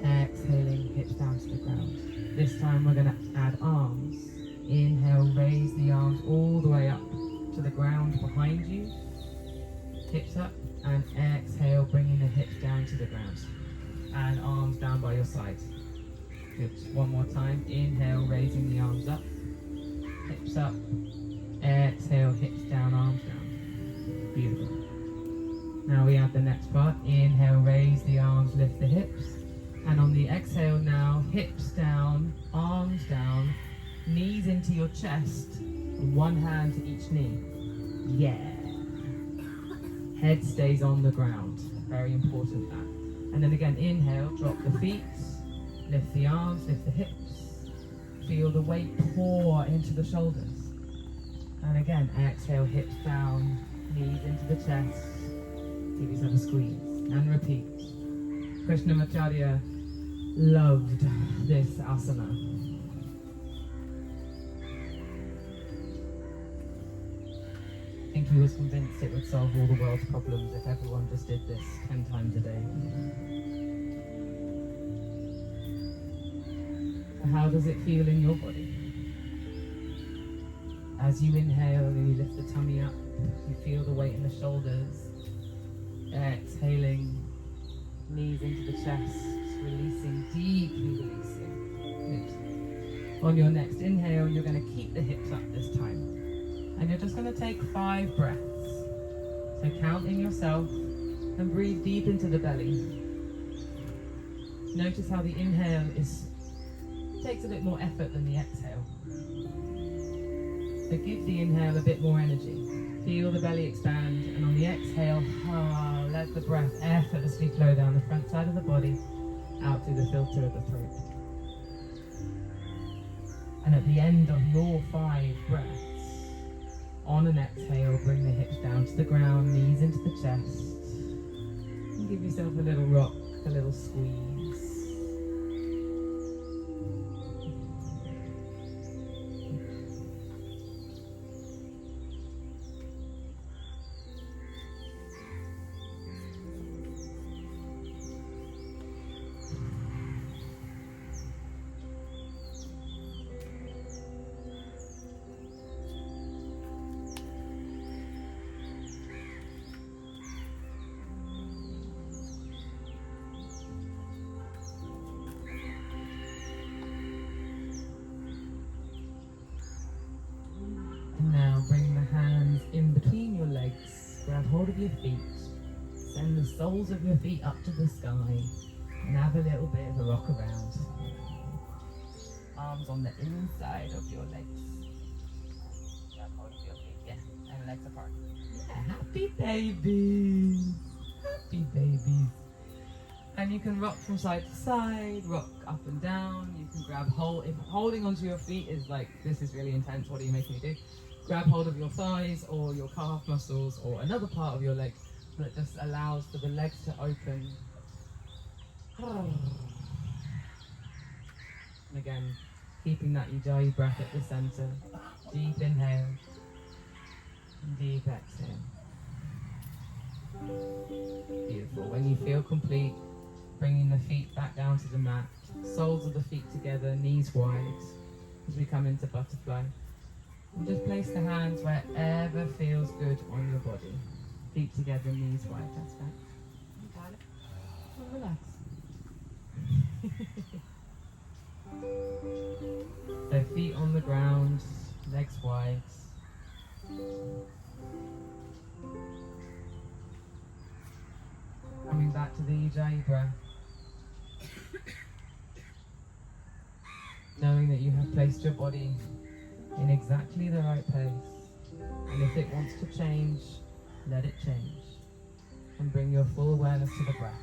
[SPEAKER 2] Exhaling, hips down to the ground. This time we're going to add arms. Inhale, raise the arms all the way up to the ground behind you. Hips up, and exhale, bringing the hips down to the ground. And arms down by your sides. Good. One more time. Inhale, raising the arms up. Hips up. Exhale, hips down, arms down. Beautiful. Now we add the next part. Inhale, raise the arms, lift the hips. And on the exhale now, hips down, arms down, knees into your chest, and one hand to each knee. Yeah. Head stays on the ground. Very important that. And then again, inhale, drop the feet, lift the arms, lift the hips. Feel the weight pour into the shoulders. And again, exhale, hips down, knees into the chest. Give yourself a squeeze. And repeat. Krishnamacharya loved this asana. Thinking he was convinced it would solve all the world's problems if everyone just did this 10 times a day. So how does it feel in your body? As you inhale and you lift the tummy up, you feel the weight in the shoulders. Exhaling, knees into the chest, releasing, deeply releasing. Good. On your next inhale, you're going to keep the hips up this time. And you're just going to take 5 breaths. So count in yourself and breathe deep into the belly. Notice how the inhale takes a bit more effort than the exhale. So give the inhale a bit more energy. Feel the belly expand, and on the exhale, let the breath effortlessly flow down the front side of the body, out through the filter of the throat. And at the end of your 5 breaths, on an exhale, bring the hips down to the ground, knees into the chest, and give yourself a little rock, a little squeeze. Now bring the hands in between your legs, grab hold of your feet, send the soles of your feet up to the sky, and have a little bit of a rock around. Arms on the inside of your legs. Grab hold of your feet, yeah, and legs apart. Yeah, happy babies! Happy babies! And you can rock from side to side, rock up and down. You can grab hold. If holding onto your feet is like, this is really intense, what are you making me do? Grab hold of your thighs or your calf muscles or another part of your leg that just allows for the legs to open. And again, keeping that Ujjayi breath at the center. Deep inhale, deep exhale. Beautiful. When you feel complete, bringing the feet back down to the mat, soles of the feet together, knees wide, as we come into butterfly. And just place the hands wherever feels good on your body. Feet together, knees wide, that's right. You got it. Well, relax. So feet on the ground, legs wide. Coming back to the Ujjayi breath. Knowing that you have placed your body in exactly the right place. And if it wants to change, let it change. And bring your full awareness to the breath.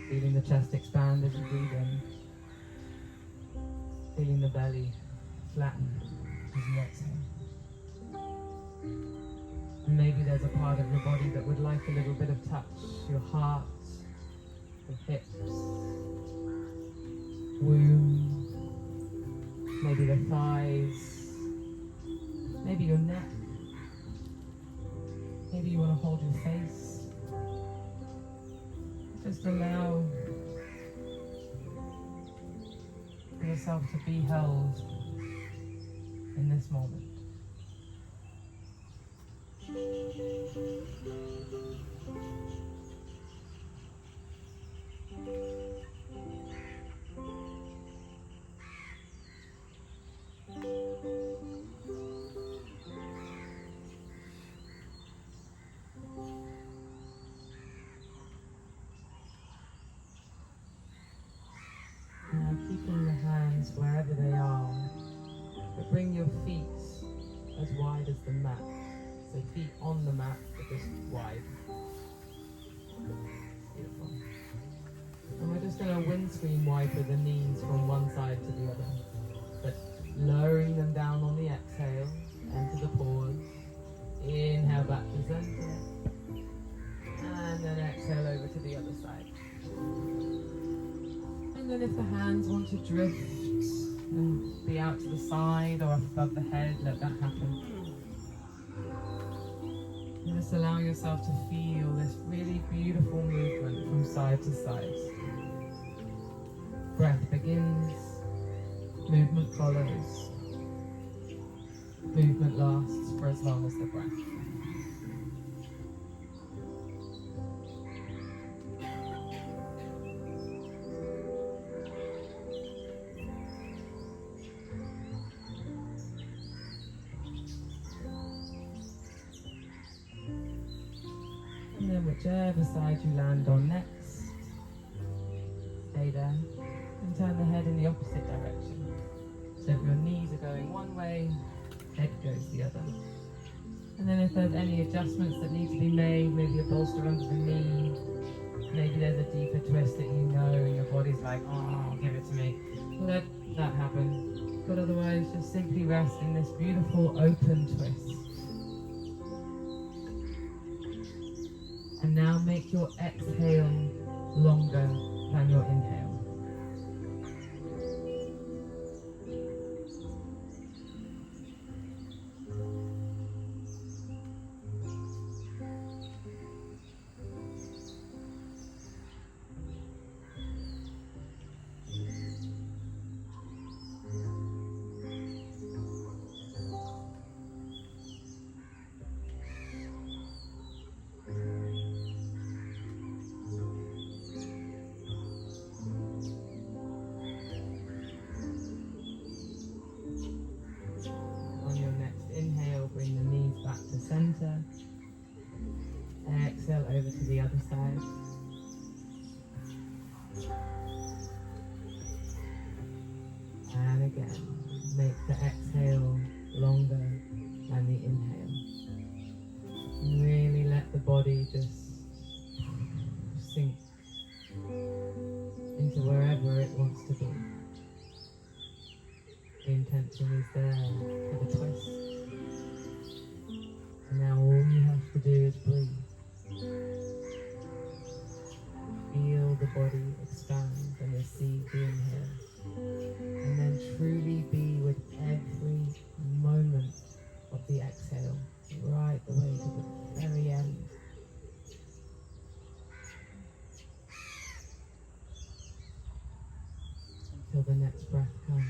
[SPEAKER 2] Feeling the chest expand as you breathe in. Feeling the belly flatten as you exhale. And maybe there's a part of your body that would like a little bit of touch. Your heart, your hips, womb, maybe the thighs, maybe your neck. Maybe you want to hold your face. Just allow yourself to be held in this moment. Now keeping the hands wherever they are, but bring your feet as wide as the mat. So feet on the mat, but just wide. Beautiful. And we're just going to windscreen wiper the knees from one side to the other, but lowering them down on the exhale, enter the pause. Inhale back to center, and then exhale over to the other side. And then if the hands want to drift and be out to the side or up above the head, let that happen. just allow yourself to feel this really beautiful movement from side to side. Breath begins, movement follows. Movement lasts for as long as the breath. And then whichever side you land on next, stay there and turn the head in the opposite direction. So if your knees are going one way, head goes the other. And then if there's any adjustments that need to be made, maybe a bolster under the knee, maybe there's a deeper twist that you know and your body's like, oh, give it to me. Let that happen. But otherwise, just simply rest in this beautiful open twist. And now make your exhale longer than your inhale. Bring the knees back to center. Exhale over to the other side. And again, make the exhale longer than the inhale. And really let the body just sink into wherever it wants to be. The intention is there for the twist. And now all you have to do is breathe. Feel the body expand and receive the inhale. And then truly be with every moment of the exhale, right the way to the very end. Until the next breath comes.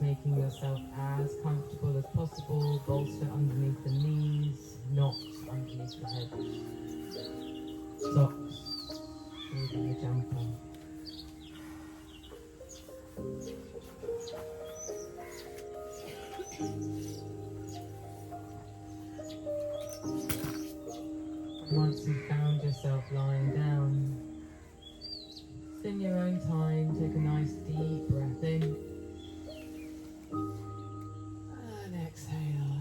[SPEAKER 2] Making yourself as comfortable as possible, bolster underneath the knees, not underneath the head. Socks, maybe a jumper. Once you've found yourself lying down, in your own time, take a nice deep breath in. And exhale.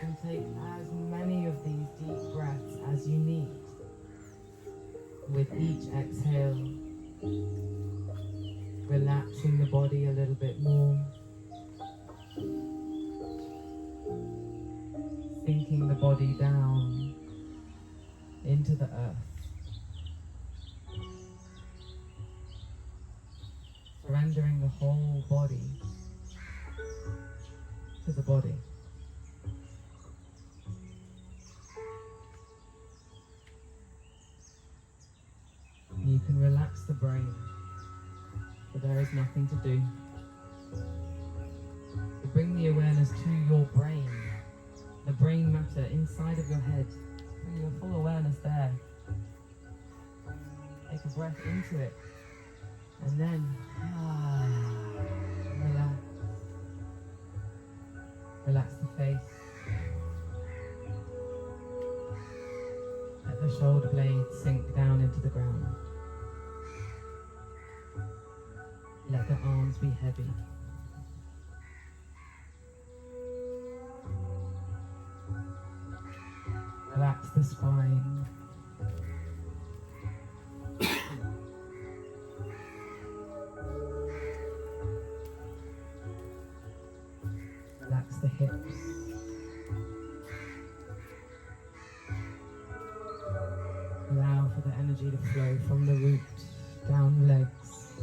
[SPEAKER 2] And take as many of these deep breaths as you need. With each exhale, relaxing the body a little bit more. Sinking the body down into the earth. Surrendering the whole body to the body. You can relax the brain, but there is nothing to do. So bring the awareness to your brain, the brain matter inside of your head. Bring your full awareness there. Take a breath into it. And then relax. Relax the face. Let the shoulder blades sink down into the ground. Let the arms be heavy. Relax the spine. Relax the hips. Allow for the energy to flow from the root, down the legs,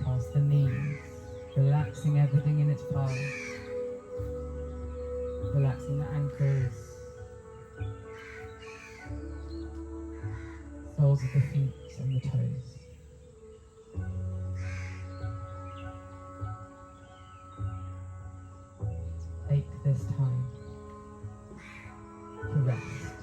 [SPEAKER 2] past the knees, relaxing everything in its path. Relaxing the ankles, soles of the feet and the toes. Take this time to rest.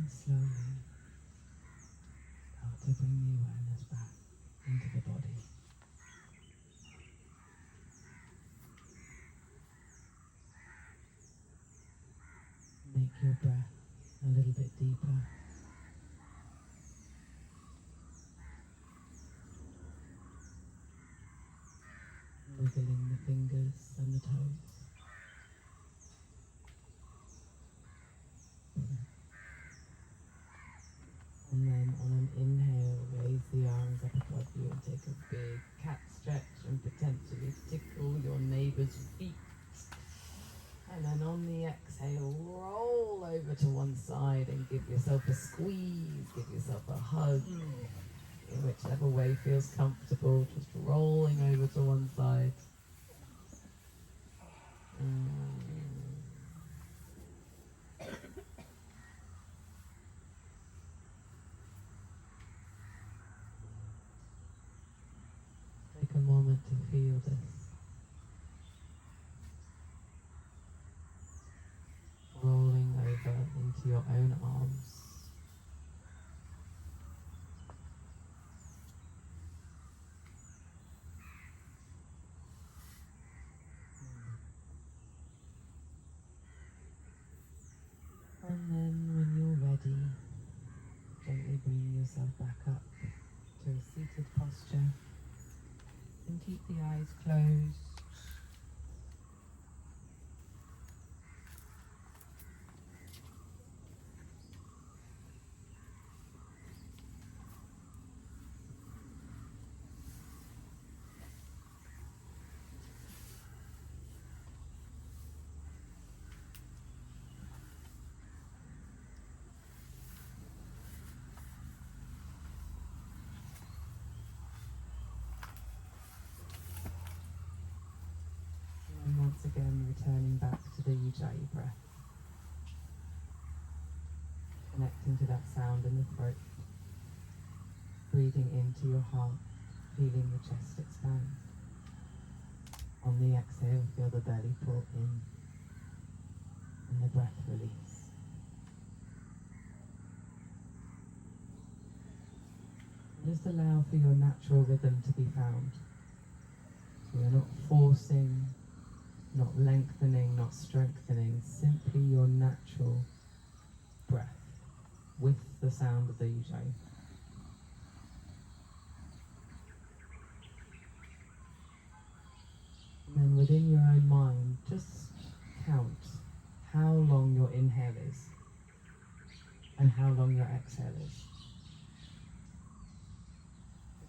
[SPEAKER 2] And slowly start to bring the awareness back into the body. Make your breath a little bit deeper. Wiggling the fingers and the toes. And then on an inhale, raise the arms up above you and take a big cat stretch and potentially tickle your neighbour's feet. And then on the exhale, roll over to one side and give yourself a squeeze, give yourself a hug. In whichever way feels comfortable, just rolling over to one side. Take a moment to feel this. Rolling over into your own arms. And then when you're ready, gently bring yourself back up to a seated posture and keep the eyes closed. And once again, returning back to the Ujjayi breath. Connecting to that sound in the throat. Breathing into your heart, feeling the chest expand. On the exhale, feel the belly pull in and the breath release. Just allow for your natural rhythm to be found. So you're not forcing, not lengthening, not strengthening, simply your natural breath with the sound of the Ujjayi. And then within your own mind, just count how long your inhale is and how long your exhale is.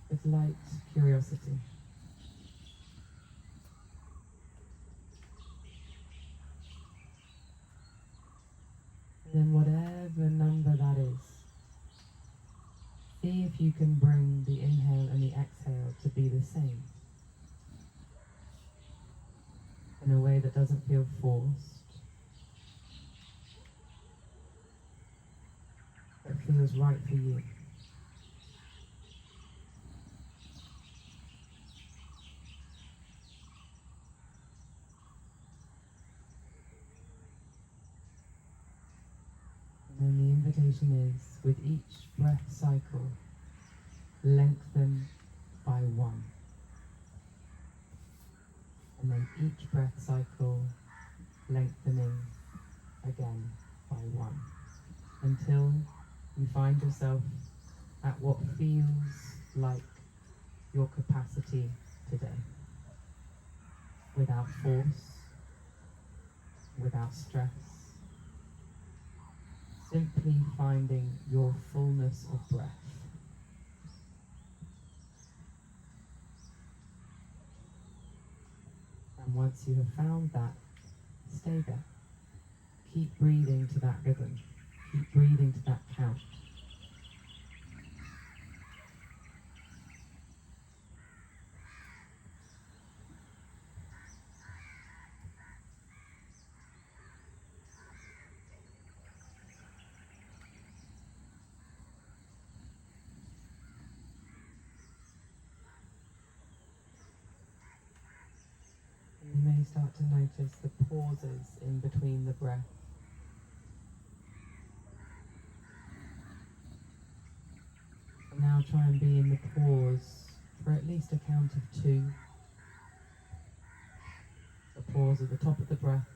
[SPEAKER 2] With light curiosity. And then whatever number that is, see if you can bring the inhale and the exhale to be the same. In a way that doesn't feel forced, but feels right for you. And then the invitation is, with each breath cycle, lengthen by one. And then each breath cycle, lengthening again by one. Until you find yourself at what feels like your capacity today. Without force, without stress. Simply finding your fullness of breath. And once you have found that, stay there. Keep breathing to that rhythm. Keep breathing to that count. You may start to notice the pauses in between the breath. try and be in the pause for at least a count of 2. The pause at the top of the breath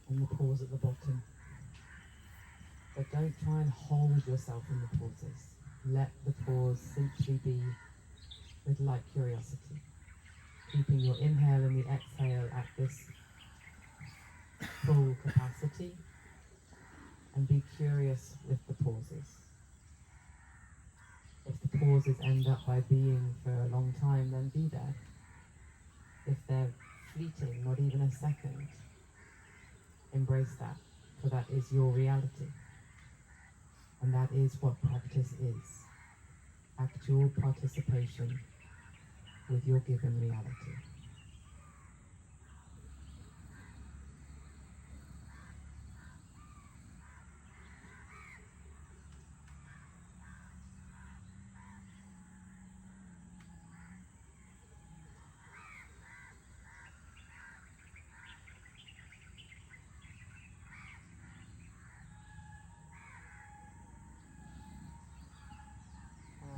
[SPEAKER 2] and the pause at the bottom. But don't try and hold yourself in the pauses. Let the pause simply be with light curiosity, keeping your inhale and the exhale at this full capacity, and be curious with the pauses. If the pauses end up by being for a long time, then be there. If they're fleeting, not even a second, embrace that, for that is your reality. And that is what practice is. Actual participation with your given reality.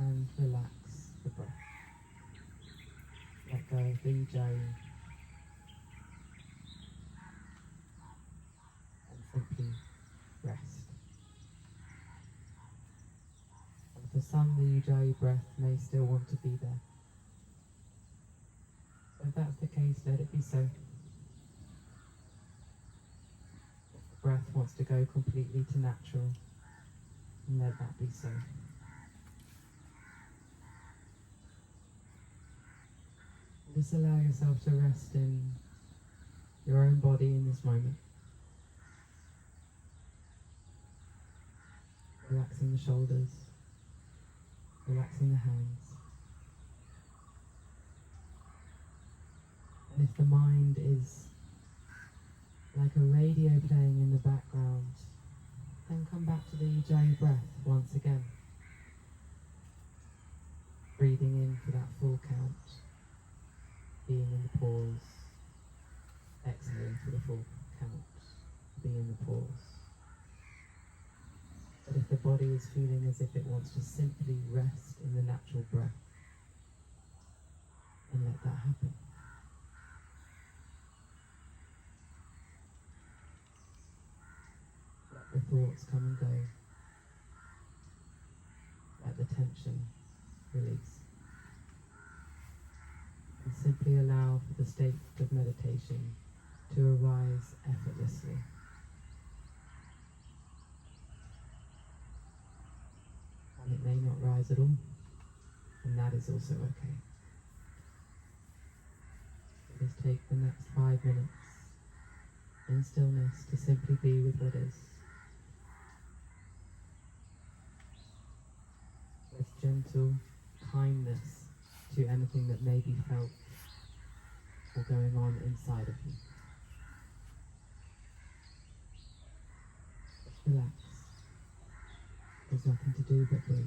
[SPEAKER 2] And relax the breath. Let go of the Ujjayi and simply rest. And for some, the Ujjayi breath may still want to be there. So if that's the case, let it be so. If the breath wants to go completely to natural, then let that be so. Just allow yourself to rest in your own body in this moment. Relaxing the shoulders, relaxing the hands. And if the mind is like a radio playing in the background, then come back to the Ujjayi breath once again. Breathing in for that full count. Being in the pause, exhaling for the full count, being in the pause. But if the body is feeling as if it wants to simply rest in the natural breath, then let that happen. Let the thoughts come and go. Let the tension release. And simply allow for the state of meditation to arise effortlessly. And it may not rise at all, and that is also okay. So just take the next 5 minutes in stillness to simply be with what is. With gentle kindness to anything that may be felt or going on inside of you. Just relax. There's nothing to do but breathe.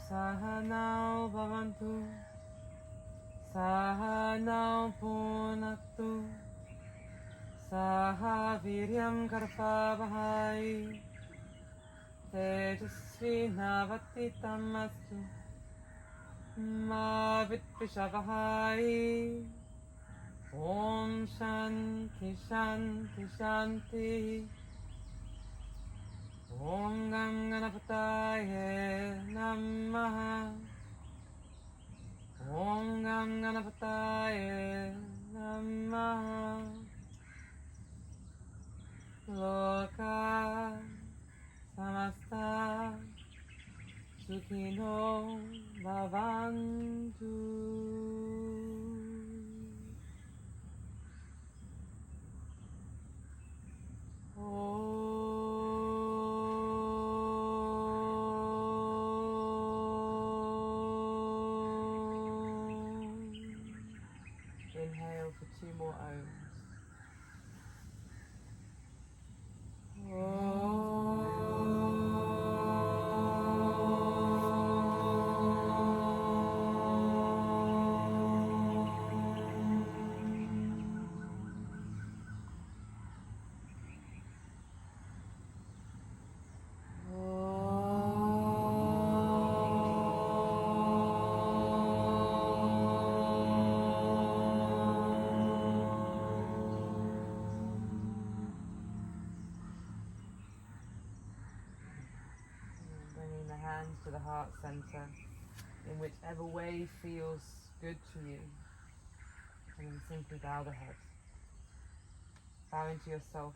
[SPEAKER 1] Sahanao bhavantu, Sahanao punaktu, Saha viryam karpavahai, Tejasvi navatitam Ma vitvishavahai. Om Shanti Shanti Shanti. Om Gam Ganapataye Namaha. Om Gam Ganapataye Namaha. Loka Samasta Sukhino Bhavantu. Inhale for 2 more ohms. Bringing the hands to the heart center in whichever way feels good to you. And then simply bow the head. Bow into yourself,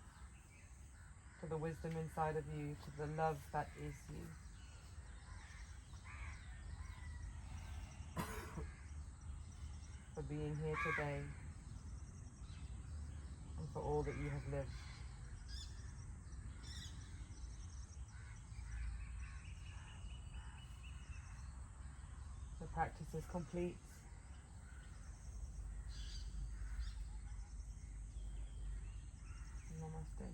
[SPEAKER 1] to the wisdom inside of you, to the love that is you. For being here today and for all that you have lived. The practice is complete. Namaste.